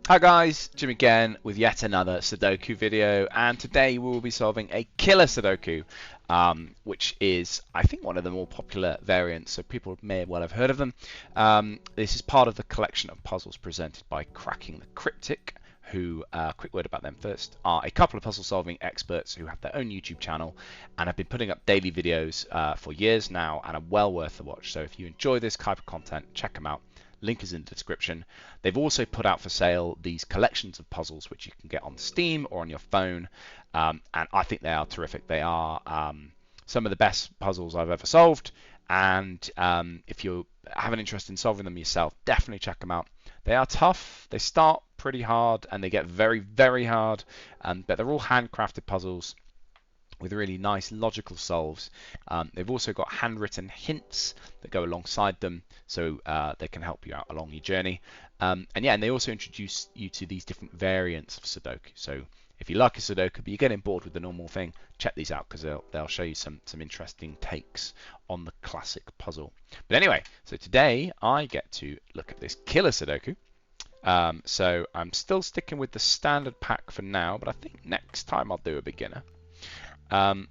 Hi guys, Jim again with yet another Sudoku video, and today we will be solving a killer Sudoku, which is, I think, one of the more popular variants, so people may well have heard of them. This is part of the collection of puzzles presented by Cracking the Cryptic, who, quick word about them first, are a couple of puzzle solving experts who have their own YouTube channel and have been putting up daily videos for years now and are well worth the watch. So if you enjoy this type of content, check them out. Link is in the description. They've also put out for sale these collections of puzzles which you can get on Steam or on your phone, and I think they are terrific. They are some of the best puzzles I've ever solved, and if you have an interest in solving them yourself, definitely check them out. They are tough. They start pretty hard and they get very, very hard, but they're all handcrafted puzzles with really nice logical solves. They've also got handwritten hints that go alongside them, so they can help you out along your journey. And they also introduce you to these different variants of Sudoku. So if you like a Sudoku but you're getting bored with the normal thing, check these out because they'll show you some interesting takes on the classic puzzle. But anyway, so today I get to look at this killer Sudoku. So I'm still sticking with the standard pack for now, but I think next time I'll do a beginner. And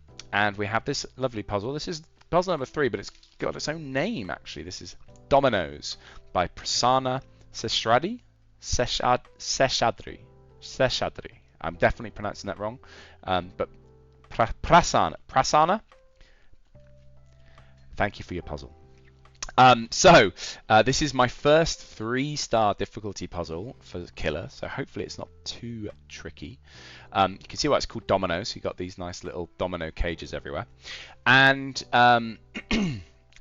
we have this lovely puzzle. This is puzzle number 3, but it's got its own name actually. This is Dominoes by Prasanna Seshadri. Seshadri. I'm definitely pronouncing that wrong. But Prasanna, thank you for your puzzle. This is my first 3-star difficulty puzzle for Killer, so hopefully it's not too tricky. You can see why it's called Dominoes. You've got these nice little domino cages everywhere. And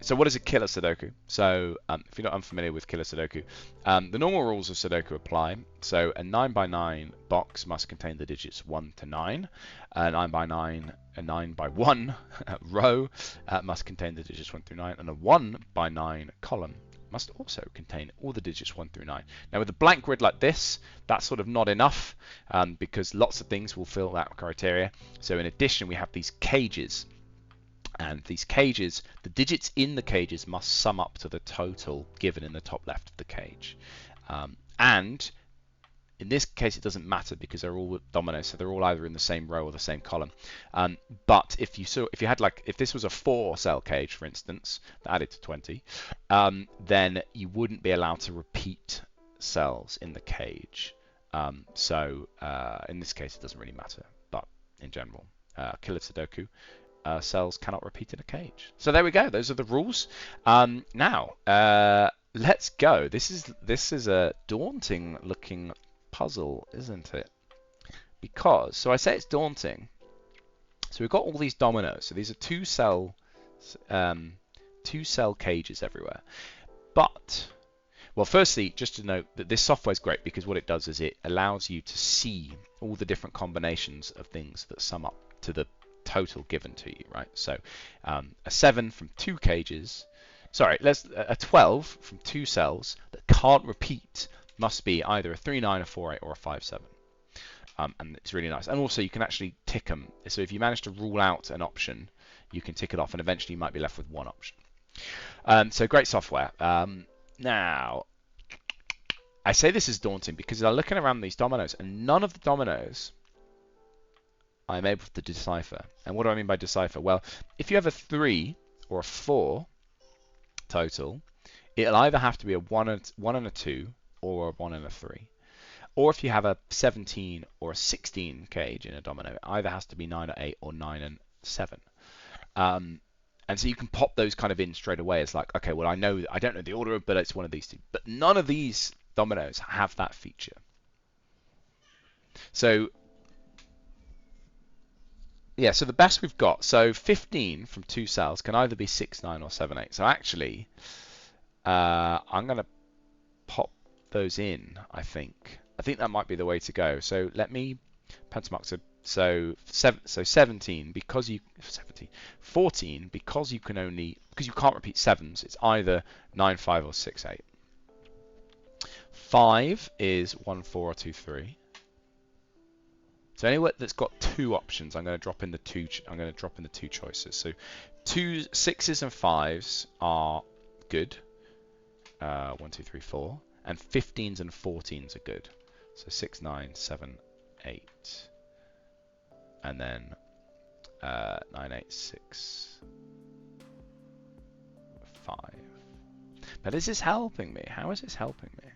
so what is a Killer Sudoku? So if you're not unfamiliar with Killer Sudoku, the normal rules of Sudoku apply. So a 9x9 box must contain the digits 1 to 9. A 9x1 row must contain the digits 1 through 9. And a 1x9 column must also contain all the digits 1 through 9. Now with a blank grid like this, that's sort of not enough because lots of things will fill that criteria. So in addition, we have these cages. And these cages, the digits in the cages must sum up to the total given in the top left of the cage. And in this case, it doesn't matter because they're all dominoes, so they're all either in the same row or the same column. But if this was a 4-cell cage, for instance, that added to 20, then you wouldn't be allowed to repeat cells in the cage. So in this case, it doesn't really matter. But in general, Killer Sudoku. Cells cannot repeat in a cage. So there we go. Those are the rules. Now let's go. This is a daunting looking puzzle, isn't it? Because I say it's daunting. So we've got all these dominoes. So these are 2-cell cages everywhere. But well, firstly, just to note that this software is great because what it does is it allows you to see all the different combinations of things that sum up to the total given to you, right? So a 7 from 2 cages, a 12 from 2 cells that can't repeat must be either a 3-9, a 4-8, or a 5-7. And it's really nice. And also you can actually tick them. So if you manage to rule out an option, you can tick it off, and eventually you might be left with one option. So great software. Now, I say this is daunting because I'm looking around these dominoes, and none of the dominoes I'm able to decipher. And what do I mean by decipher? Well, if you have a 3 or a 4 total, it'll either have to be a 1 and a 2 or a 1 and a 3. Or if you have a 17 or a 16 cage in a domino, it either has to be 9 or 8 or 9 and 7. And so you can pop those kind of in straight away. It's like, okay, well, I don't know the order, but it's one of these two. But none of these dominoes have that feature. So yeah, so the best we've got, so 15 from 2 cells can either be 6, 9, or 7, 8. So actually, I'm going to pop those in, I think. I think that might be the way to go. So let me pencil mark. So 17, because 14, because you can't repeat 7s, it's either 9, 5, or 6, 8. 5 is 1, 4, or 2, 3. So anywhere that's got 2 options, I'm going to drop in the 2 choices. So 2 6s and 5s are good. 1, 2, 3, 4, and 15s and 14s are good. So 6, 9, 7, 8. And then 9, 8, 6, 5. But is this helping me? How is this helping me?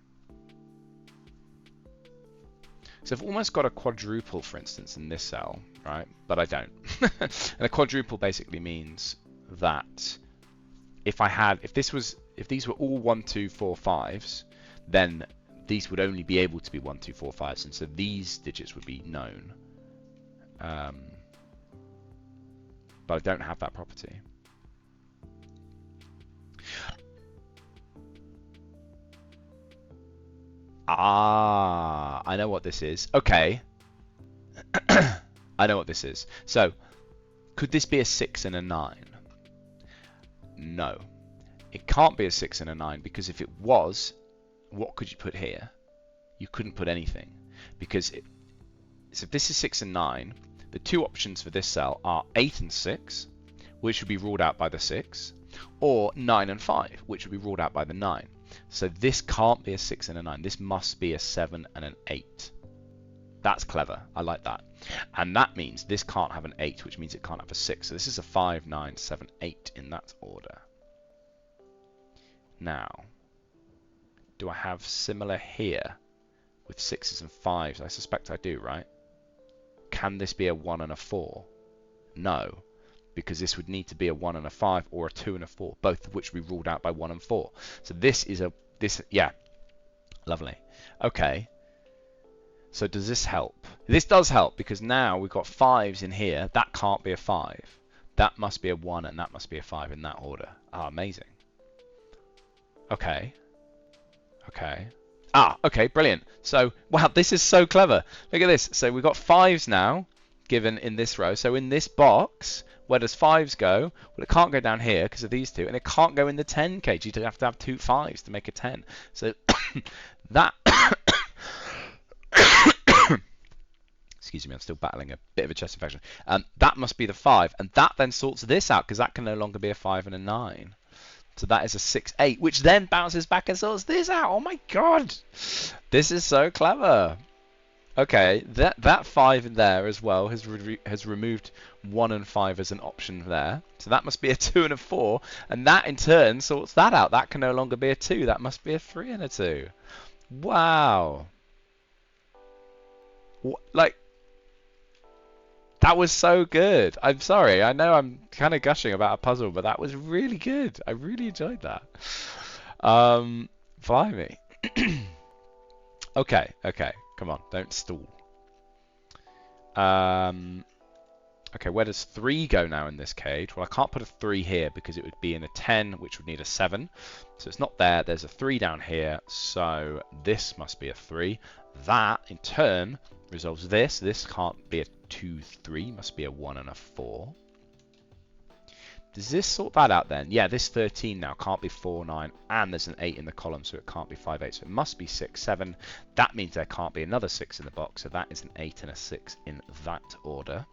So I've almost got a quadruple, for instance, in this cell, right? But I don't. And a quadruple basically means that if these were all 1, 2, 4, 5s, then these would only be able to be 1, 2, 4, 5s, and so these digits would be known. But I don't have that property. Ah, I know what this is. Okay. I know what this is. So, could this be a 6 and a 9? No. It can't be a 6 and a 9, because if it was, what could you put here? You couldn't put anything. Because so if this is 6 and 9, the two options for this cell are 8 and 6, which would be ruled out by the 6, or 9 and 5, which would be ruled out by the 9. So this can't be a 6 and a 9. This must be a 7 and an 8. That's clever. I like that. And that means this can't have an 8, which means it can't have a 6. So this is a 5, 9, 7, 8 in that order. Now, do I have similar here with 6s and 5s? I suspect I do, right? Can this be a 1 and a 4? No, because this would need to be a 1 and a 5 or a 2 and a 4, both of which would be ruled out by 1 and 4. So yeah, lovely. Okay, so does this help? This does help, because now we've got 5s in here. That can't be a 5. That must be a 1, and that must be a 5 in that order. Ah, amazing. Okay. Okay, brilliant. So, wow, this is so clever. Look at this. So we've got 5s now given in this row. So in this box, where does 5s go? Well, it can't go down here because of these two, and it can't go in the 10 cage. You'd have to have 2 5s to make a 10. So that... Excuse me, I'm still battling a bit of a chest infection. That must be the 5, and that then sorts this out, because that can no longer be a 5 and a 9. So that is a 6, 8, which then bounces back and sorts this out. Oh my god! This is so clever. Okay, that 5 in there as well has removed 1 and 5 as an option there. So that must be a 2 and a 4, and that in turn sorts that out. That can no longer be a 2. That must be a 3 and a 2. Wow. Like, that was so good. I'm sorry. I know I'm kind of gushing about a puzzle, but that was really good. I really enjoyed that. Blimey. Okay. Come on, don't stall. Okay, where does 3 go now in this cage? Well, I can't put a 3 here because it would be in a 10, which would need a 7. So it's not there. There's a 3 down here, so this must be a 3. That, in turn, resolves this. This can't be a 2, 3. Must be a 1 and a 4. Does this sort that out then? Yeah, this 13 now can't be 4, 9, and there's an 8 in the column, so it can't be 5, 8. So it must be 6, 7. That means there can't be another 6 in the box, so that is an 8 and a 6 in that order.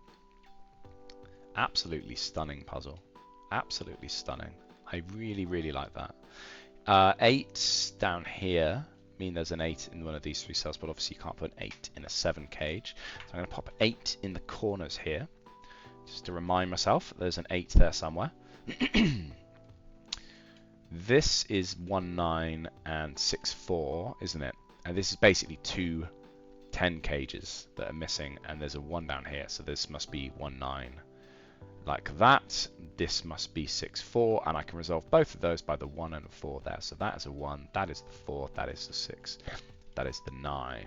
Absolutely stunning puzzle. Absolutely stunning. I really, really like that. 8 down here mean there's an 8 in one of these 3 cells, but obviously you can't put an 8 in a 7 cage. So I'm going to pop 8 in the corners here, just to remind myself that there's an 8 there somewhere. This is 1, 9 and 6, 4, isn't it? And this is basically 2 10 cages that are missing, and there's a 1 down here, so this must be 1, 9. Like that. This must be 6, 4, and I can resolve both of those by the 1 and a 4 there. So that is a 1, that is the 4, that is the 6, that is the 9.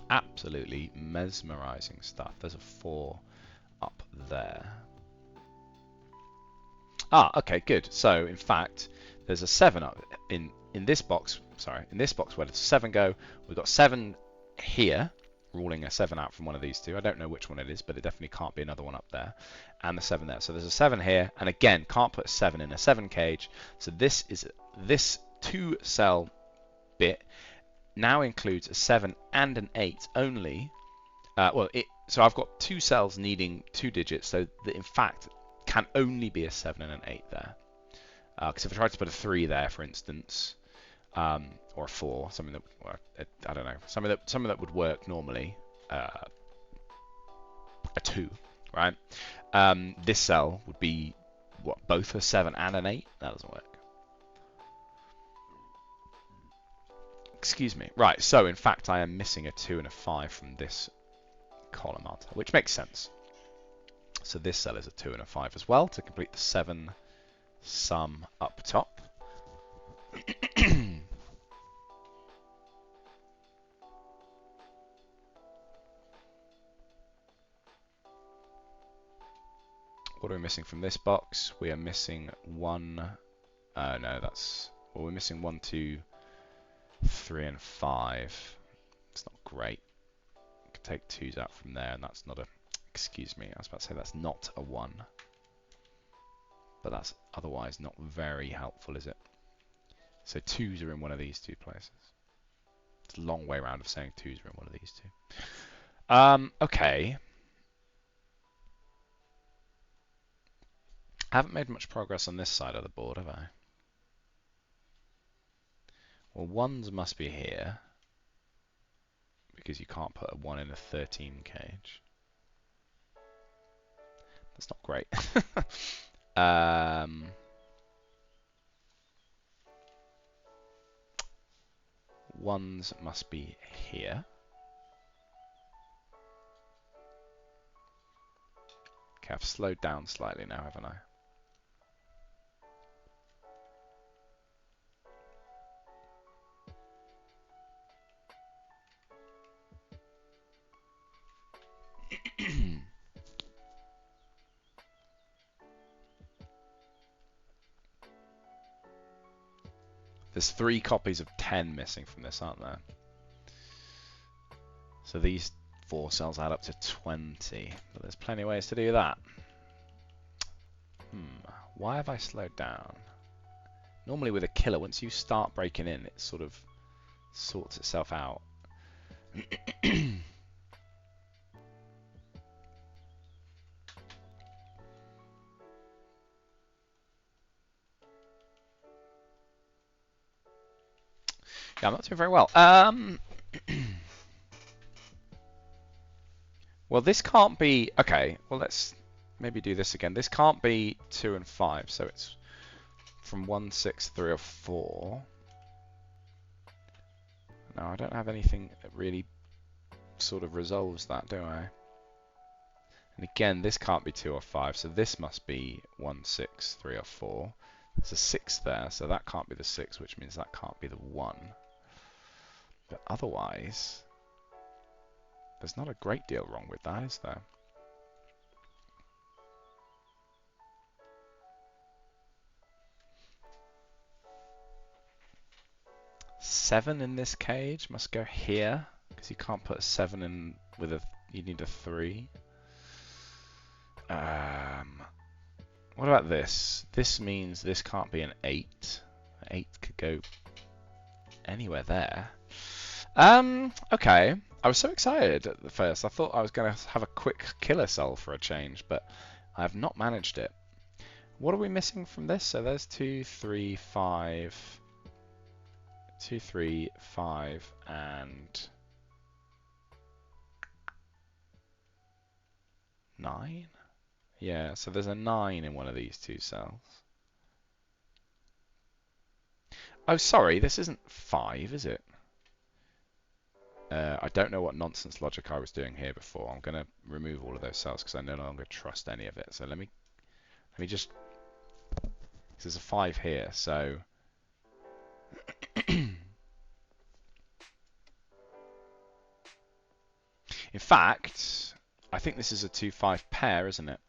Absolutely mesmerizing stuff. There's a 4 up there. Okay, good. So in fact, there's a 7 up in this box. Sorry, in this box where does 7 go? We've got 7 here, ruling a 7 out from one of these two. I don't know which one it is, but it definitely can't be another one up there. And the 7 there. So there's a 7 here, and again, can't put a 7 in a 7 cage. So this 2 cell bit now includes a 7 and an 8 only. So I've got 2 cells needing 2 digits, so that in fact can only be a 7 and an 8 there. Because if I tried to put a 3 there, for instance, or a 4, something that would work. I don't know, something that would work normally. A 2, right? This cell would be what, both a 7 and an 8. That doesn't work. Excuse me. Right, so in fact I am missing a 2 and a 5 from this column, aren't I? Which makes sense. So this cell is a 2 and a 5 as well to complete the 7 sum up top. What are we missing from this box? We are missing 1. No, that's... Well, we're missing 1, 2, 3, and 5. It's not great. We could take 2s out from there, and that's not a... Excuse me, I was about to say that's not a 1. But that's otherwise not very helpful, is it? So 2s are in one of these 2 places. It's a long way around of saying 2s are in one of these 2. Okay. I haven't made much progress on this side of the board, have I? Well, 1s must be here, because you can't put a 1 in a 13 cage. That's not great. 1s must be here. Okay, I've slowed down slightly now, haven't I? There's 3 copies of 10 missing from this, aren't there? So these 4 cells add up to 20, but there's plenty of ways to do that. Why have I slowed down? Normally with a killer, once you start breaking in, it sort of sorts itself out. Yeah, I'm not doing very well. Well, this can't be... Okay, well, let's maybe do this again. This can't be 2 and 5, so it's from 1, 6, 3, or 4. No, I don't have anything that really sort of resolves that, do I? And again, this can't be 2 or 5, so this must be 1, 6, 3, or 4. There's a 6 there, so that can't be the 6, which means that can't be the 1. But otherwise, there's not a great deal wrong with that, is there? Seven in this cage must go here, because you can't put a 7 in with a... You need a 3. What about this? This means this can't be an 8. An 8 could go anywhere there. Okay. I was so excited at the first. I thought I was going to have a quick killer cell for a change, but I have not managed it. What are we missing from this? So there's 2, 3, 5... 2, 3, 5, and 9? Yeah, so there's a 9 in one of these 2 cells. Oh, sorry, this isn't 5, is it? I don't know what nonsense logic I was doing here before. I'm going to remove all of those cells because I no longer trust any of it. So let me just... There's a 5 here, so... In fact, I think this is a 2-5 pair, isn't it?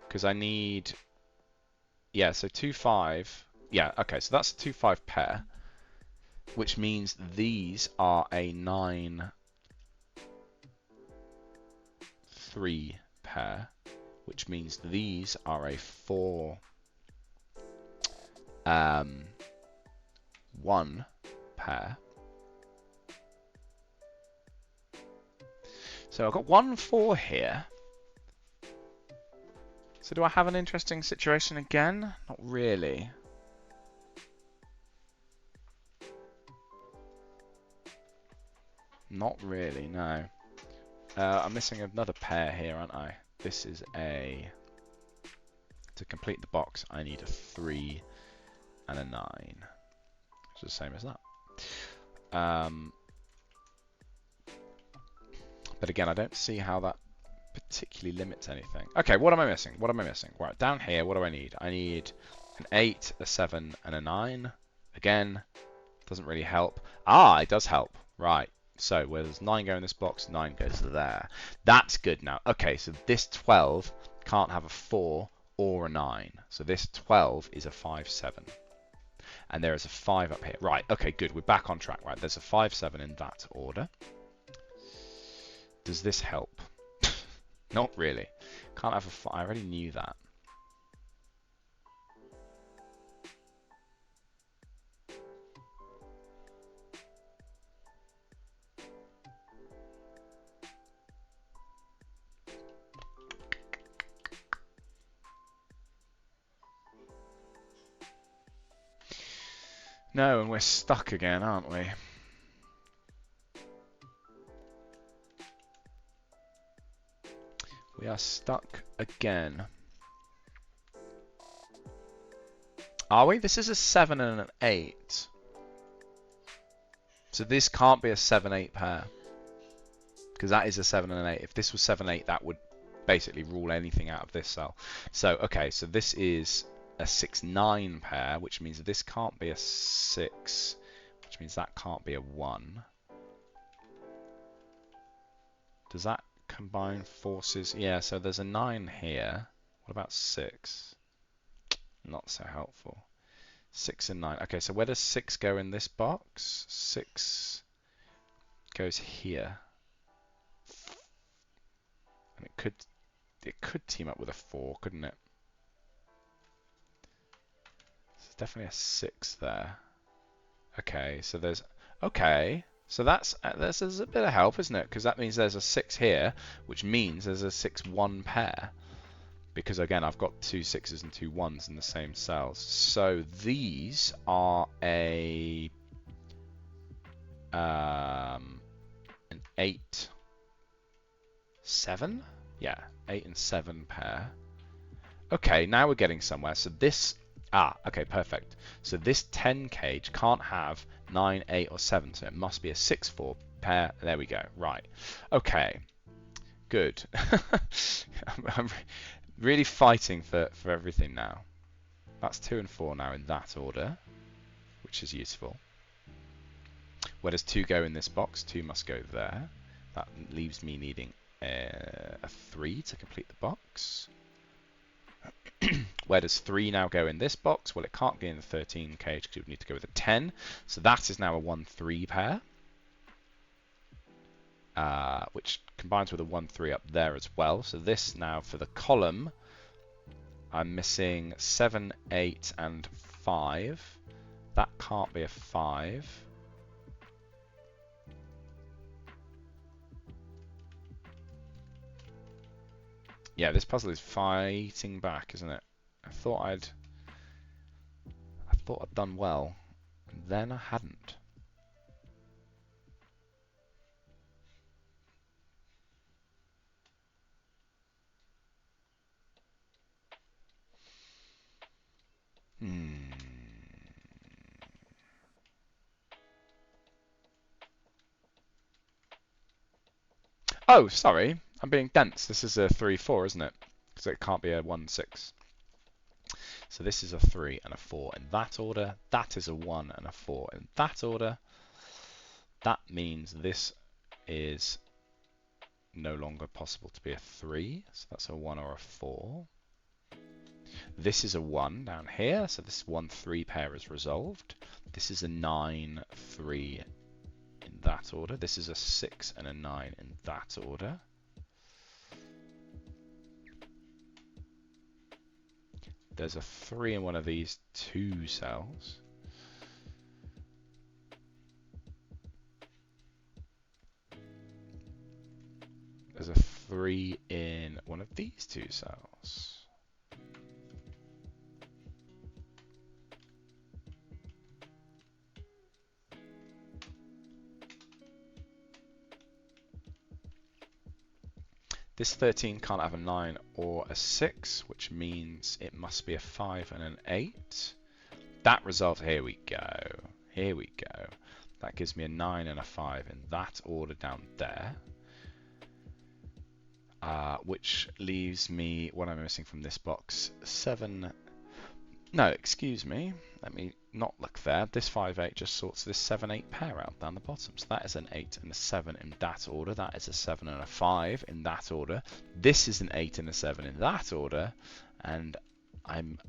Because I need... Yeah, so 2-5... Yeah, okay, so that's a 2-5 pair, which means these are a 9-3 pair, which means these are a 4-1 pair. So I've got 1, 4 here. So do I have an interesting situation again? Not really. Not really, no. I'm missing another pair here, aren't I? This is a... To complete the box, I need a 3 and a 9. It's the same as that. But again, I don't see how that particularly limits anything. Okay, what am I missing? What am I missing? Right, down here, what do I need? I need an 8, a 7, and a 9. Again, doesn't really help. Ah, it does help. Right. So where there's 9 go in this box, 9 goes there. That's good now. Okay, so this 12 can't have a 4 or a 9. So this 12 is a 5, 7. And there is a 5 up here. Right, okay, good. We're back on track. Right, there's a 5, 7 in that order. Does this help? Not really. Can't have a 5. I already knew that. No, and we're stuck again, aren't we? We are stuck again. Are we? This is a 7 and an 8. So this can't be a 7-8 pair. Because that is a 7 and an 8. If this was 7-8, that would basically rule anything out of this cell. So, okay, so this is a 6-9 pair, which means this can't be a 6, which means that can't be a 1. Does that combine forces? Yeah, so there's a 9 here. What about 6? Not so helpful. 6 and 9. Okay, so where does 6 go in this box? 6 goes here. And it could team up with a 4, couldn't it? There's definitely a 6 there. Okay, so there's... Okay, so that's there's a bit of help, isn't it? Because that means there's a 6 here, which means there's a 6-1 pair. Because again, I've got 2 6s and 2 1s in the same cells. So these are an 8, 7? Yeah, 8 and 7 pair. Okay, now we're getting somewhere. So this... Ah, okay, perfect. So this 10 cage can't have 9, 8, or 7, so it must be a 6-4 pair. There we go. Right. Okay. Good. I'm really fighting for everything now. That's 2 and 4 now in that order, which is useful. Where does 2 go in this box? 2 must go there. That leaves me needing a 3 to complete the box. Where does 3 now go in this box? Well, it can't go in the 13 cage because you would need to go with a 10. So that is now a 1-3 pair, which combines with a 1-3 up there as well. So this now for the column, I'm missing 7, 8, and 5. That can't be a 5. Yeah, this puzzle is fighting back, isn't it? I thought I'd done well, and then I hadn't. Oh, sorry, I'm being dense. This is a 3-4, isn't it? Because it can't be a 1-6. So this is a 3 and a 4 in that order. That is a 1 and a 4 in that order. That means this is no longer possible to be a 3. So that's a 1 or a 4. This is a 1 down here. So this 1-3 pair is resolved. This is a 9-3 in that order. This is a 6 and a 9 in that order. There's a 3 in one of these 2 cells. There's a 3 in one of these 2 cells. This 13 can't have a 9 or a 6, which means it must be a 5 and an 8. That resolves. Here we go. Here we go. That gives me a 9 and a 5 in that order down there. Which leaves me, what am I missing from this box? 7. No, excuse me. Let me not look there. This 5-8 just sorts this 7-8 pair out down the bottom. So that is an 8 and a 7 in that order. That is a 7 and a 5 in that order. This is an 8 and a 7 in that order. And I'm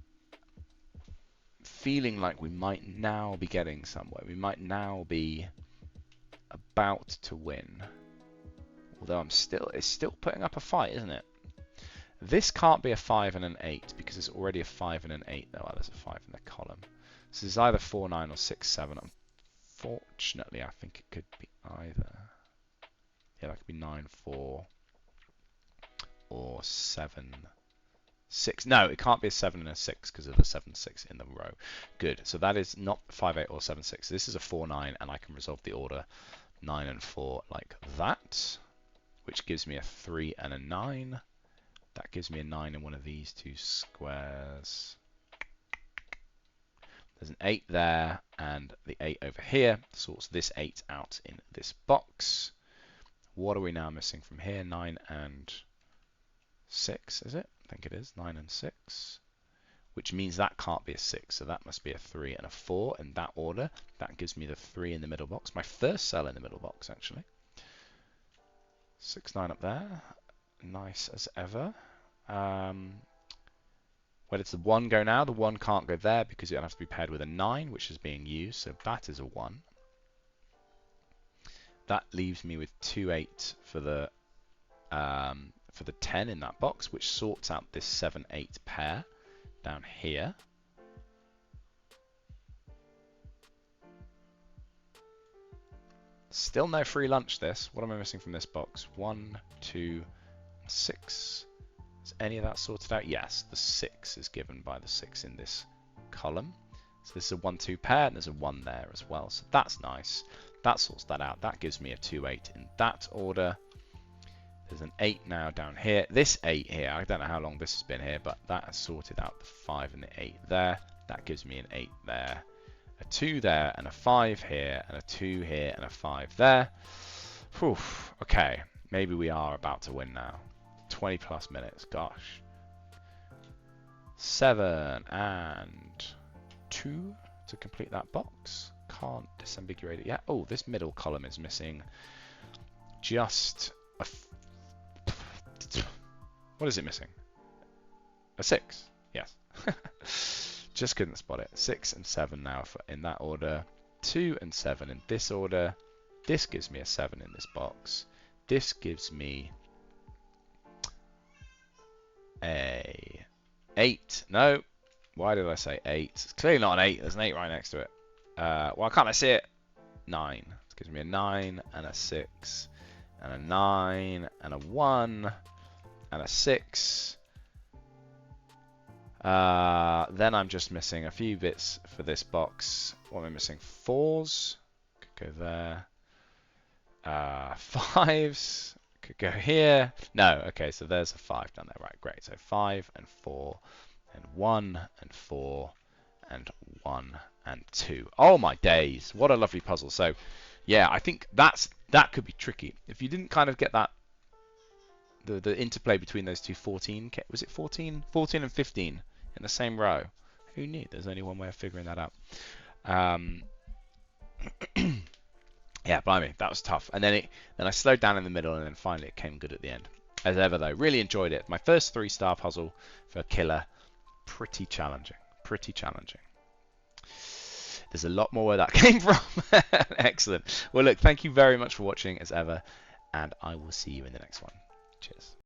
feeling like we might now be getting somewhere. We might now be about to win. Although it's still putting up a fight, isn't it? This can't be a 5 and an 8 because it's already a 5 and an 8. Oh, well, there's a 5 in the column. So it's either 4, 9 or 6, 7. Unfortunately, I think it could be either. Yeah, that could be 9, 4 or 7, 6. No, it can't be a 7 and a 6 because of the 7, 6 in the row. Good. So that is not 5, 8 or 7, 6. This is a 4, 9, and I can resolve the order 9 and 4 like that, which gives me a 3 and a 9. That gives me a 9 in one of these two squares. There's an 8 there, and the 8 over here sorts this 8 out in this box. What are we now missing from here? 9 and 6, is it? I think it is. 9 and 6. Which means that can't be a 6, so that must be a 3 and a 4 in that order. That gives me the 3 in the middle box. My first cell in the middle box, actually. 6, 9 up there. Nice as ever. Where does the 1 go now? The 1 can't go there because it has to be paired with a 9, which is being used, so that is a 1. That leaves me with 2, 8 for the 10 in that box, which sorts out this 7, 8 pair down here. Still no free lunch this. What am I missing from this box? 1, 2, 6. Is any of that sorted out? Yes, the 6 is given by the 6 in this column. So this is a 1, 2 pair, and there's a 1 there as well. So that's nice. That sorts that out. That gives me a 2, 8 in that order. There's an 8 now down here. This 8 here, I don't know how long this has been here, but that has sorted out the 5 and the 8 there. That gives me an 8 there, a 2 there, and a 5 here, and a 2 here, and a 5 there. Whew. Okay, maybe we are about to win now. 20 plus minutes, gosh. 7 and 2 to complete that box. Can't disambiguate it yet. Oh, this middle column is missing just a... What is it missing? A 6. Yes. Just couldn't spot it. 6 and 7 now in that order. 2 and 7 in this order. This gives me a 7 in this box. This gives me a 8. No. Why did I say 8? It's clearly not an 8. There's an 8 right next to it. Why can't I see it? 9. This gives me a 9 and a 6 and a 9 and a 1 and a 6. Then I'm just missing a few bits for this box. What am I missing? 4s. Could go there. 5s. Could go here. No, okay, so there's a 5 down there. Right, great. So 5 and 4 and 1 and 4 and 1 and 2. Oh my days, what a lovely puzzle. So yeah, I think that could be tricky. If you didn't kind of get that, the interplay between those two 14, was it 14? 14 and 15 in the same row. Who knew? There's only one way of figuring that out. Yeah, blimey, that was tough. And then I slowed down in the middle, and then finally it came good at the end. As ever, though, really enjoyed it. My first 3-star puzzle for Killer, pretty challenging. Pretty challenging. There's a lot more where that came from. Excellent. Well, look, thank you very much for watching, as ever, and I will see you in the next one. Cheers.